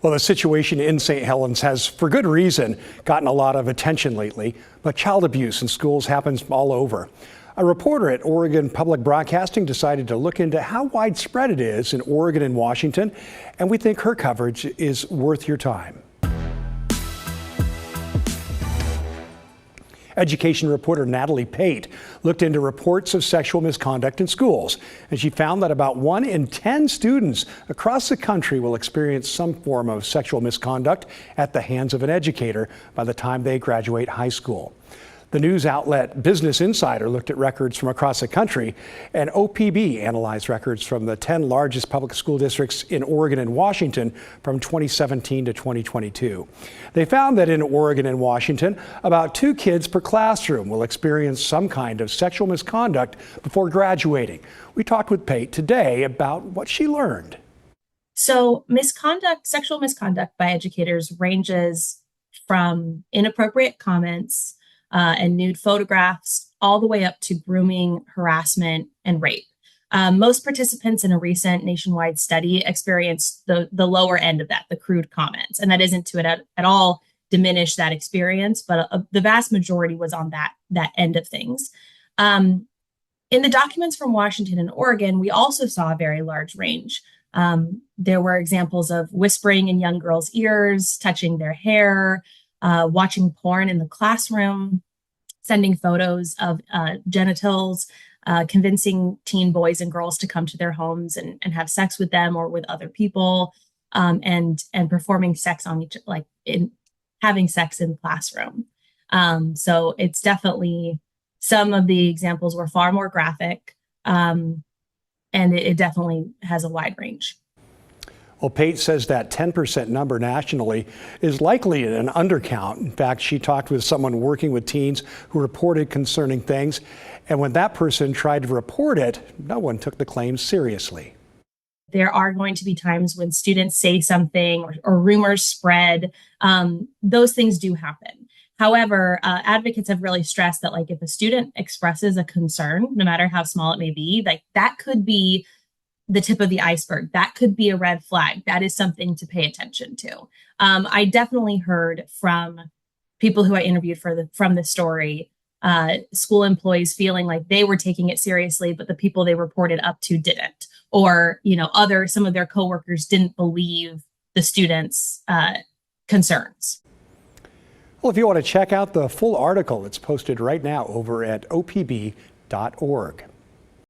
Well, the situation in St. Helens has, for good reason, gotten a lot of attention lately, but child abuse in schools happens all over. A reporter at Oregon Public Broadcasting decided to look into how widespread it is in Oregon and Washington, and we think her coverage is worth your time. Education reporter Natalie Pate looked into reports of sexual misconduct in schools, and she found that about 1 in 10 students across the country will experience some form of sexual misconduct at the hands of an educator by the time they graduate high school. The news outlet Business Insider looked at records from across the country, and OPB analyzed records from the 10 largest public school districts in Oregon and Washington from 2017 to 2022. They found that in Oregon and Washington, about 2 kids per classroom will experience some kind of sexual misconduct before graduating. We talked with Pate today about what she learned. So sexual misconduct by educators ranges from inappropriate comments and nude photographs, all the way up to grooming, harassment, and rape. Most participants in a recent nationwide study experienced the lower end of that, the crude comments. And that isn't to at all diminish that experience, but the vast majority was on that end of things. In the documents from Washington and Oregon, we also saw a very large range. There were examples of whispering in young girls' ears, touching their hair, watching porn in the classroom, sending photos of genitals, convincing teen boys and girls to come to their homes and have sex with them or with other people, and performing sex on having sex in the classroom. So it's definitely, some of the examples were far more graphic, and it definitely has a wide range. Well, Pate says that 10% number nationally is likely an undercount. In fact, she talked with someone working with teens who reported concerning things, and when that person tried to report it, no one took the claims seriously. There are going to be times when students say something or rumors spread. Those things do happen. However, advocates have really stressed that, if a student expresses a concern, no matter how small it may be, that could be the tip of the iceberg. That could be a red flag. That is something to pay attention to. I definitely heard from people who I interviewed from the story, school employees feeling like they were taking it seriously, but the people they reported up to didn't, or some of their coworkers didn't believe the students' concerns. Well, if you want to check out the full article, it's posted right now over at opb.org.